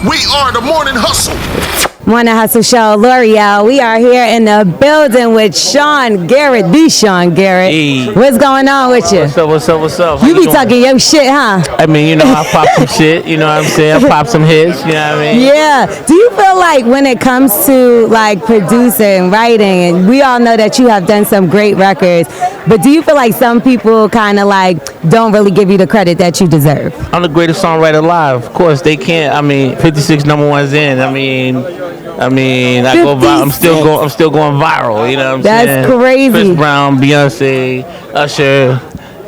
We are the Morning Hustle. Morning Hustle Show, L'Oreal. We are here in the building with Sean Garrett, the Sean Garrett. Hey. What's going on with you? What's up? How You be doing? talking your shit, huh? I mean, I pop some shit, you know what I'm saying? I pop some hits, you know what I mean? Yeah. Do you feel like when it comes to like producing, writing, and we all know that you have done some great records, but do you feel like some people kind of like don't really give you the credit that you deserve? I'm the greatest songwriter alive. Of course, they can't. I mean, 56 number ones in. I mean, I go. I'm still going viral. You know what I'm saying? That's crazy. Chris Brown, Beyonce, Usher.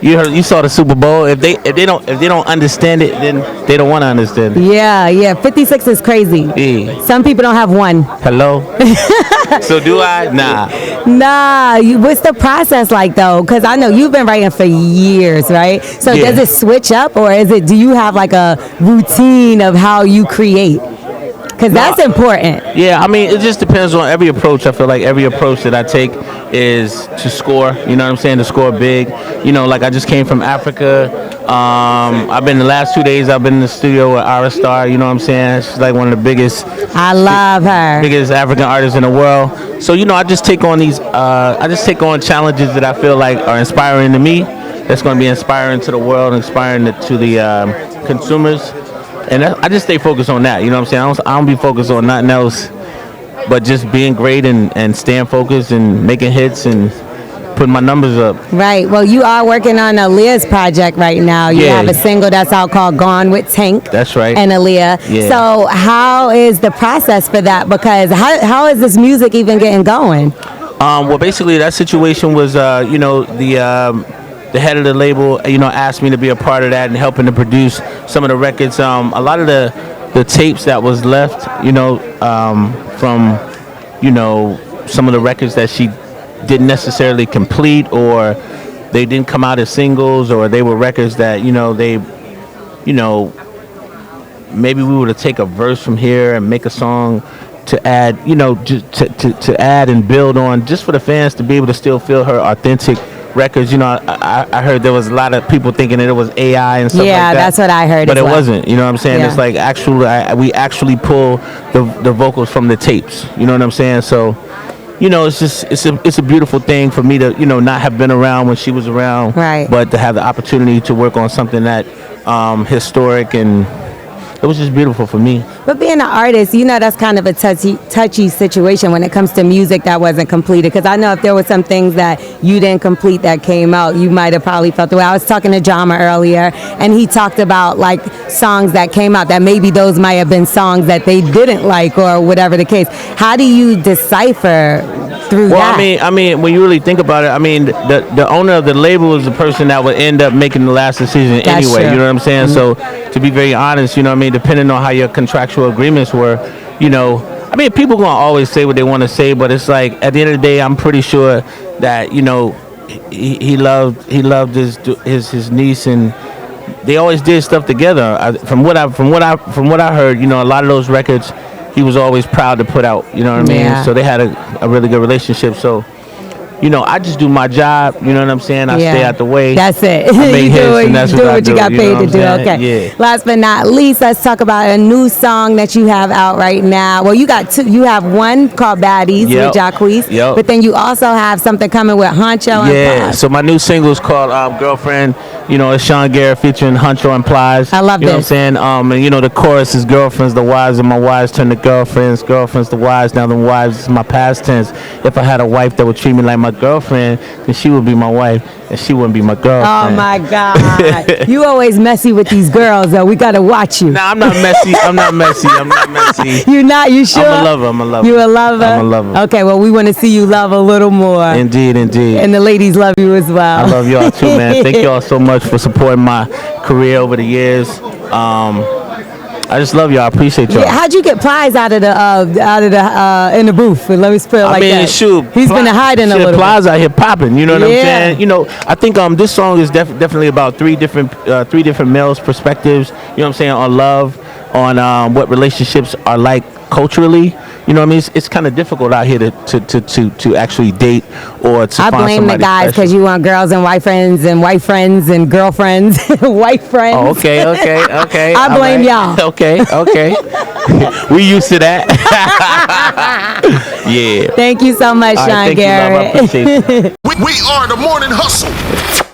You saw the Super Bowl. If they don't understand it, then they don't want to understand it. Yeah. 56 is crazy. Yeah. Some people don't have one. Hello. So do I? Nah. What's the process like though? Because I know you've been writing for years, right? So Yeah. does it switch up, or do you have like a routine of how you create? Because that's important. Yeah, I mean, it just depends on every approach. I feel like every approach that I take is to score. You know what I'm saying? To score big. Like I just came from Africa. I've been the last 2 days. I've been in the studio with Ara Star. You know what I'm saying? She's like one of the biggest. I love her. Biggest African artists in the world. So I just take on these. I just take on challenges that I feel like are inspiring to me. That's going to be inspiring to the world, inspiring to the consumers. And I just stay focused on that. You know what I'm saying? I don't be focused on nothing else but just being great and staying focused and making hits and putting my numbers up. Right. Well, you are working on Aaliyah's project right now. You have a single that's out called Gone with Tank. That's right. And Aaliyah. Yeah. So how is the process for that? Because how is this music even getting going? Well, basically, that situation was, the head of the label, asked me to be a part of that and helping to produce some of the records. A lot of the tapes that was left, from, some of the records that she didn't necessarily complete, or they didn't come out as singles, or they were records that, maybe we were to take a verse from here and make a song to add, just to add and build on, just for the fans to be able to still feel her authentic records. I heard there was a lot of people thinking that it was AI and stuff like that. Yeah, that's what I heard. But as it well. wasn't. You know what I'm saying? Yeah. It's like we actually pull the vocals from the tapes. You know what I'm saying? So, it's a beautiful thing for me to not have been around when she was around, right? But to have the opportunity to work on something that historic, and it was just beautiful for me. But being an artist, that's kind of a touchy situation when it comes to music that wasn't completed. Because I know if there were some things that you didn't complete that came out, you might have probably felt the way. I was talking to Jama earlier, and he talked about like songs that came out that maybe those might have been songs that they didn't like, or whatever the case. How do you decipher through that? Well, I mean, when you really think about it, the owner of the label is the person that would end up making the last decision anyway. True. You know what I'm saying? Mm-hmm. So to be very honest, depending on how your contractual agreements were, people gonna always say what they want to say, but it's like at the end of the day, I'm pretty sure that he loved his niece, and they always did stuff together. From what I heard, a lot of those records he was always proud to put out. You know what I mean? Yeah. So they had a really good relationship. So. I just do my job. You know what I'm saying? I stay out the way. That's it. I make hits, and that's what you got paid to do. Okay. Yeah. Last but not least, let's talk about a new song that you have out right now. Well, you got two. You have one called Baddies with Jacquees. Yep. But then you also have something coming with Huncho and Plies. Yeah. So my new single is called Girlfriend. It's Sean Garrett featuring Huncho and Plies. I love this. You know what I'm saying? And the chorus is girlfriends, the wives, and my wives turn to girlfriends. Girlfriends, the wives. Now the wives is my past tense. If I had a wife that would treat me like my girlfriend, then she would be my wife, and she wouldn't be my girlfriend. Oh my God! You always messy with these girls, though. We gotta watch you. Nah, I'm not messy. I'm not messy. You're not. You sure? I'm a lover. You a lover? I'm a lover. Okay. Well, we want to see you love a little more. Indeed. And the ladies love you as well. I love y'all too, man. Thank y'all so much for supporting my career over the years. I just love y'all. I appreciate y'all. Yeah, how'd you get Plies out of the in the booth? Let me spell it like that. Shoot, he's been hiding a little. Plies out here popping. You know what I'm saying? I think this song is definitely about three different males' perspectives. You know what I'm saying, on love, on what relationships are like culturally. You know what I mean? It's kind of difficult out here to actually date or to find somebody. I blame the guys because you want girls and wife friends and girlfriends, white friends. Oh, okay. I blame y'all. Okay. We used to that. Yeah. Thank you so much, All right, Sean thank you, love. I Garrett. appreciate you. We are the morning hustle.